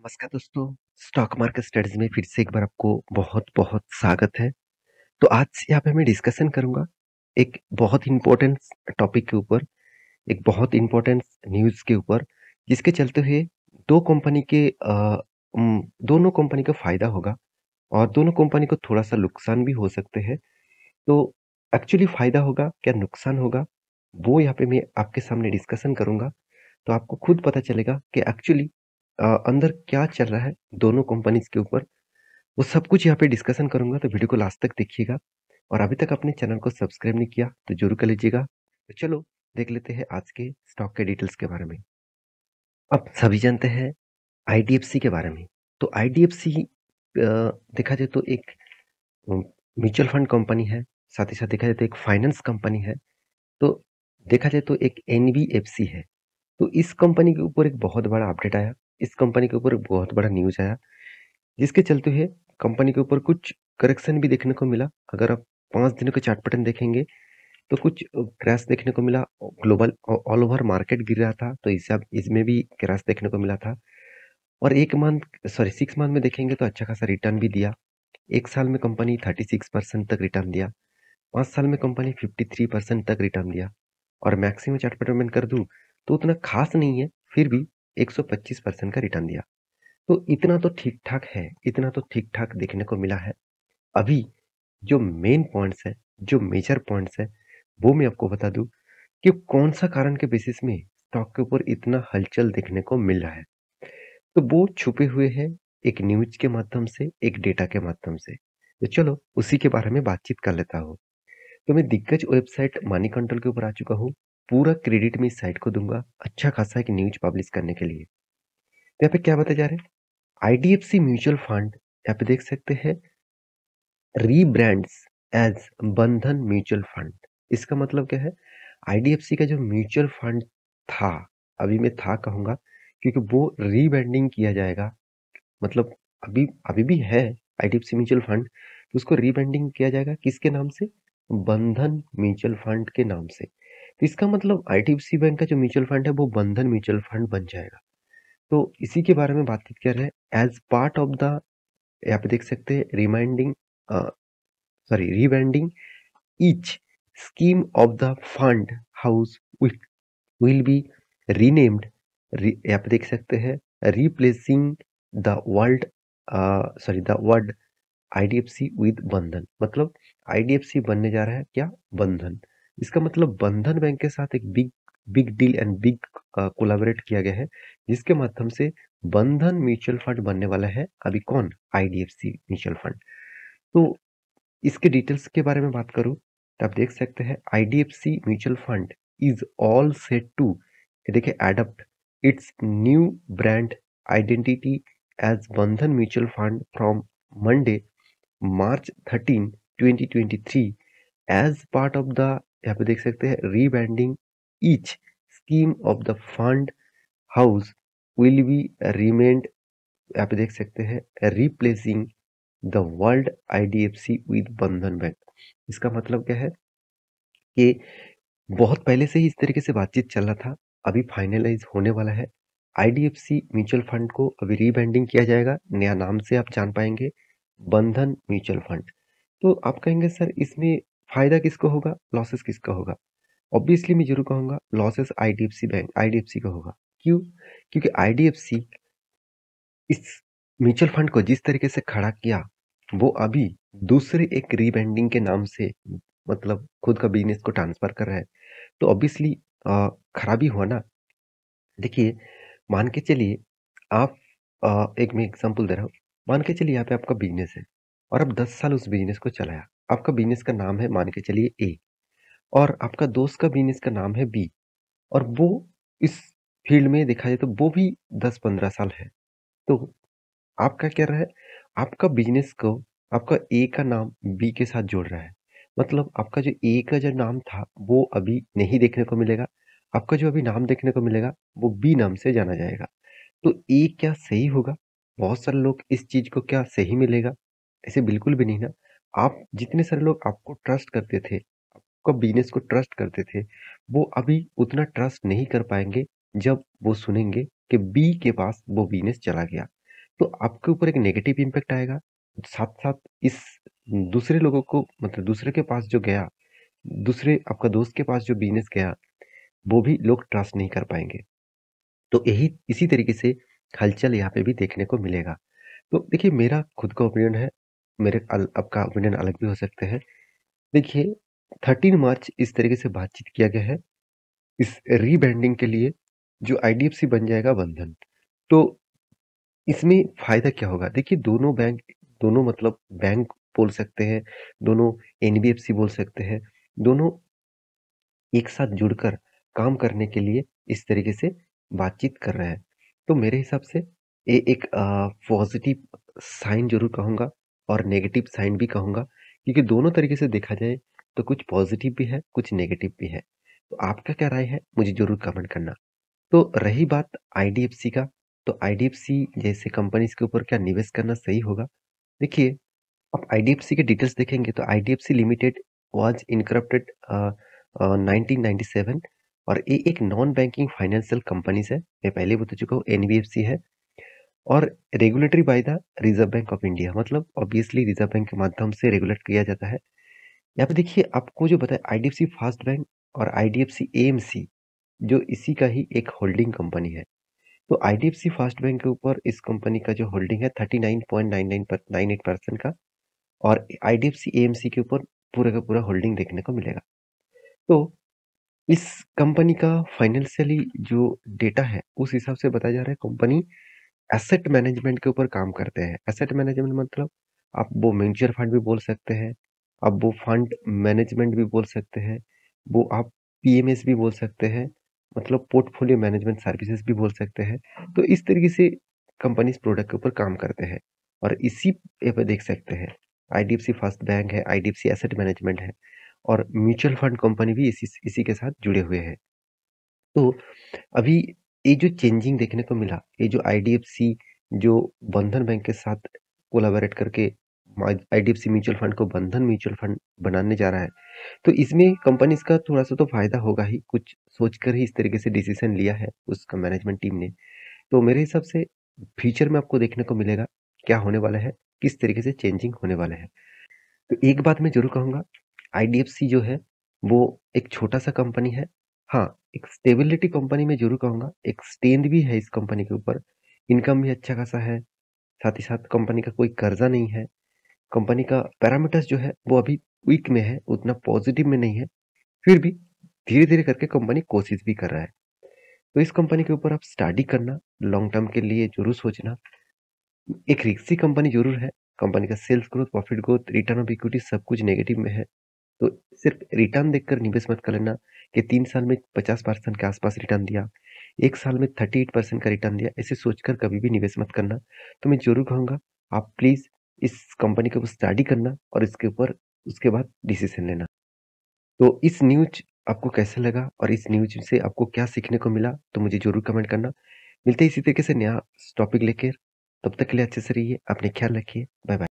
नमस्कार दोस्तों, stock market studies में फिर से एक बार आपको बहुत-बहुत स्वागत है। तो आज यहाँ पे मैं डिस्कशन करूँगा एक बहुत इम्पोर्टेंट टॉपिक के ऊपर, एक बहुत इम्पोर्टेंट न्यूज़ के ऊपर, जिसके चलते हुए 2 कंपनी के दोनों कंपनी को फ़ायदा होगा और दोनों कंपनी को थोड़ा-सा नुकसान भी हो सकते हैं। तो एक्चुअली फ़ायदा होगा, क्या नुकसान होगा, वो यहाँ पे मैं आपके सामने डिस्कशन करूँगा। तो आपको खुद पता चलेगा कि एक्चुअली अंदर क्या चल रहा है दोनों कंपनीज़ के ऊपर, वो सब कुछ यहाँ पे डिस्कशन करूँगा, तो वीडियो को लास्ट तक देखिएगा। और अभी तक अपने चैनल को सब्सक्राइब नहीं किया, तो ज़रूर कर लीजिएगा। तो चलो देख लेते हैं आज के स्टॉक के डिटेल्स के बारे में। अब सभी जानते हैं आईडीएफसी के बारे में। तो आईडीएफसी देखा जाए तो एक म्यूचुअल फंड कंपनी है, साथ ही साथ देखा जाए तो एक फाइनेंस कंपनी है, तो देखा जाए तो एक एनबीएफसी है। तो इस कंपनी के ऊपर एक बहुत बड़ा अपडेट आया, इस कंपनी के ऊपर एक बहुत बड़ा न्यूज़ आया, जिसके चलते हुए कंपनी के ऊपर कुछ करेक्शन भी देखने को मिला। अगर आप 5 दिनों के चार्ट पैटर्न देखेंगे, तो कुछ क्रैश देखने को मिला। ग्लोबल ऑल ओवर मार्केट गिर रहा था, तो इसमें भी क्रैश देखने को मिला था। और 6 मंथ में देखेंगे तो अच्छा खासा रिटर्न भी दिया। 1 साल में कंपनी 36% तक रिटर्न दिया, 5 साल में कंपनी 53% तक रिटर्न दिया। और मैक्सिमम चार्ट पैटर्न में कर दूँ, तो उतना खास नहीं है, फिर भी 125% का रिटर्न दिया। तो इतना तो ठीक-ठाक है, इतना तो ठीक-ठाक देखने को मिला है। अभी जो मेन पॉइंट्स हैं, जो मेजर पॉइंट्स हैं, वो मैं आपको बता दूँ कि कौन-सा कारण के बेसिस में स्टॉक के ऊपर इतना हलचल देखने को मिल रहा है। तो वो छुपे हुए हैं एक न्यूज़ के माध्यम से, एक डेटा के माध्यम से। तो चलो उसी के बारे में बातचीत कर लेता हूँ। तो मैं दिग्गज वेबसाइट मनी कंट्रोल के ऊपर आ चुका हूँ। पूरा क्रेडिट मैं इस साइट को दूँगा, अच्छा खासा एक न्यूज़ पब्लिश करने के लिए। तो यहाँ पे क्या बताया जा रहा है? आईडीएफसी म्यूचुअल फंड यहाँ पे देख सकते हैं रीब्रांड्स एज बंधन म्यूचुअल फंड। इसका मतलब क्या है? आईडीएफसी का जो म्यूचुअल फंड था, अभी मैं था कहूँगा क्योंकि वो रीब्रांडिंग किया जाएगा। मतलब अभी अभी भी है आईडीएफसी म्यूचुअल फंड, तो उसको रीब्रांडिंग किया जाएगा किसके नाम से? बंधन म्यूचुअल फंड के नाम से। तो इसका मतलब आईडीएफसी बैंक का जो म्यूचुअल फंड है वो बंधन म्यूचुअल फंड बन जाएगा। तो इसी के बारे में बातचीत कर रहे हैं एज पार्ट ऑफ द, यहाँ पे देख सकते हैं reminding rebranding each scheme of the fund house will be renamed, यहाँ पे देख सकते हैं replacing the word IDFC with बंधन। मतलब आईडीएफसी बनने जा रहा है क्या? बंधन। इसका मतलब बंधन बैंक के साथ एक big big deal and big collaborate किया गया है, जिसके माध्यम से बंधन म्यूचुअल फंड बनने वाला है। अभी कौन? IDFC mutual fund. तो इसके डिटेल्स के बारे में बात करूँ, तो आप देख सकते हैं IDFC mutual fund is all set to, देखिए, adapt its new brand identity as Bandhan mutual fund from Monday March 13, 2023 as part of the, यहाँ पे देख सकते हैं rebranding each scheme of the fund house will be renamed, यहाँ पे देख सकते हैं replacing the word IDFC with Bandhan bank. इसका मतलब क्या है कि बहुत पहले से ही इस तरीके से बातचीत चल रहा था, अभी फाइनलाइज होने वाला है। आईडीएफसी म्यूचुअल फंड को अभी रीब्रांडिंग किया जाएगा, नया नाम से आप जान पाएंगे, बंधन म्यूचुअल फंड। तो आप कहेंगे सर इसमें फायदा किसको होगा, लॉसेस किसका होगा? ऑब्वियसली मैं जरूर कहूंगा लॉसेस आईडीएफसी का होगा। क्यों? क्योंकि आईडीएफसी इस म्यूचुअल फंड को जिस तरीके से खड़ा किया, वो अभी दूसरे एक रीब्रांडिंग के नाम से मतलब खुद का बिजनेस को ट्रांसफर कर रहा है। तो ऑब्वियसली खराबी हुआ ना। देखिए, मान के चलिए आप एक मैं एग्जांपल दे रहा हूँ। मान के चलिए यहाँ पे आपका बिजनेस है और आप 10 साल उस बिजनेस को चलाया। आपका बिजनेस का नाम है मान के चलिए ए, और आपका दोस्त का बिजनेस का नाम है बी, और वो इस फील्ड में देखा जाए तो वो भी 10-15 साल है। तो आप क्या कर रहा है? आपका बिज़नेस को आपका ए का नाम बी के साथ जोड़ रहा है। मतलब आपका जो ए का जो नाम था, वो अभी नहीं देखने को मिलेगा। आपका जो अभी नाम देखने को मिलेगा, वो बी नाम से जाना जाएगा। तो ए क्या सही होगा? बहुत सारे लोग इस चीज़ को क्या सही मिलेगा? ऐसे बिल्कुल भी नहीं ना। आप जितने सारे लोग आपको ट्रस्ट करते थे, आपका बिज़नेस को ट्रस्ट करते थे, वो अभी उतना ट्रस्ट नहीं कर पाएँगे, जब वो सुनेंगे कि बी के पास वो बिज़नेस चला गया। तो आपके ऊपर एक नेगेटिव इम्पैक्ट आएगा। साथ-साथ इस दूसरे लोगों को मतलब दूसरे के पास जो गया, दूसरे आपका दोस्त के पास जो बिज़नेस गया, वो भी लोग ट्रस्ट नहीं कर पाएँगे। तो यही इसी तरीके से हलचल यहाँ पे भी देखने को मिलेगा। तो देखिए मेरा खुद का ओपिनियन है, मेरे आपका ओपिनियन अलग भी हो सकते हैं। देखिए 13 मार्च इस तरीके से बातचीत किया गया है, इस रीब्रांडिंग के लिए जो आईडीएफसी बन जाएगा बंधन। तो इसमें फ़ायदा क्या होगा? देखिए दोनों मतलब बैंक बोल सकते हैं, दोनों एनबीएफसी बोल सकते हैं, दोनों एक साथ जुड़कर काम करने के लिए इस तरीके से बातचीत कर रहे हैं। तो मेरे हिसाब से ये एक पॉज़िटिव साइन ज़रूर कहूँगा और नेगेटिव साइन भी कहूँगा, क्योंकि दोनों तरीके से देखा जाए तो कुछ पॉज़िटिव भी है, कुछ नेगेटिव भी है। तो आपका क्या राय है? मुझे ज़रूर कमेंट करना। तो रही बात आईडीएफसी का, तो आईडीएफसी जैसे कंपनीज़ के ऊपर क्या निवेश करना सही होगा? देखिए, आप आईडीएफसी के डिटेल्स देखेंगे तो आईडीएफसी लिमिटेड वाज़ इनकरप्टेड 1997 और ये एक नॉन बैंकिंग फाइनेंशियल कंपनीज़ है। मैं पहले बता चुका हूँ एनबीएफसी है और regulatory by the reserve bank of India, मतलब ऑब्वियसली रिज़र्व बैंक के माध्यम से रेगुलेट किया जाता है। यहाँ पे देखिए आपको जो बताया आईडीएफसी फर्स्ट बैंक और आईडीएफसी एएमसी जो इसी का ही एक होल्डिंग कंपनी है। तो आईडीएफसी फर्स्ट बैंक के ऊपर इस कंपनी का जो होल्डिंग है 39.9998% का और आईडीएफसी एएमसी के ऊपर पूरा का पूरा होल्डिंग देखने को मिलेगा। तो इस कंपनी का फाइनेंशियली जो डेटा है, उस हिसाब से बताया जा रहा है कंपनी एसेट मैनेजमेंट के ऊपर काम करते हैं। एसेट मैनेजमेंट मतलब आप वो म्यूचुअल फंड भी बोल सकते हैं, आप वो फंड मैनेजमेंट भी बोल सकते हैं, वो आप पीएमएस भी बोल सकते हैं, मतलब पोर्टफोलियो मैनेजमेंट सर्विसेज भी बोल सकते हैं। तो इस तरीके से कंपनीज़ प्रोडक्ट के ऊपर काम करते हैं और इसी पे देख सकते हैं, आईडीएफसी फर्स्ट बैंक है, आईडीएफसी एसेट मैनेजमेंट है और म्यूचुअल फंड कंपनी भी इसी के साथ जुड़े हुए हैं। तो अभी ये जो चेंजिंग देखने को मिला, ये जो आईडीएफसी जो बंधन बैंक के साथ कोलैबोरेट करके आईडीएफसी म्यूचुअल फंड को बंधन म्यूचुअल फंड बनाने जा रहा है, तो इसमें कंपनीज़ का थोड़ा-सा तो फ़ायदा होगा ही, कुछ सोचकर ही इस तरीके से डिसीज़न लिया है उसका मैनेजमेंट टीम ने। तो मेरे हिसाब से फ्यूचर में आपको देखने को मिलेगा, क्या होने वाला है, किस तरीके से चेंजिंग होने वाला है। तो एक बात मैं ज़रूर कहूँगा, आईडीएफसी जो है, वो एक छोटा-सा कंपनी है। हाँ, एक स्टेबिलिटी कंपनी मैं ज़रूर कहूँगा, एक स्ट्रेंथ भी है इस कंपनी के ऊपर, इनकम भी अच्छा खासा है, साथ ही साथ कंपनी का कोई कर्ज़ा नहीं है, कंपनी का पैरामीटर्स जो है, वो अभी वीक में है, उतना पॉज़िटिव में नहीं है, फिर भी धीरे-धीरे करके कंपनी कोशिश भी कर रहा है। तो इस कंपनी के ऊपर आप स्टडी करना, लॉन्ग टर्म के लिए ज़रूर सोचना। एक रिस्की कंपनी ज़रूर है, कंपनी का sales growth, profit growth, return of equity सब कुछ नेगेटिव में है। तो सिर्फ रिटर्न देखकर निवेश मत कर लेना कि 3 साल में 50% के आसपास रिटर्न दिया, 1 साल में 38% का रिटर्न दिया, ऐसे सोचकर कभी भी निवेश मत करना। तो मैं ज़रूर कहूँगा आप प्लीज़ इस कंपनी के ऊपर स्टडी करना और इसके ऊपर उसके बाद डिसीज़न लेना। तो इस न्यूज़ आपको कैसा लगा और इस न्यूज़ से आपको क्या सीखने को मिला? तो मुझे ज़रूर कमेंट करना। मिलते हैं इसी तरीके से नया टॉपिक लेकर, तब तक के लिए अच्छे से रहिए, अपने ख्याल रखिए। Bye bye.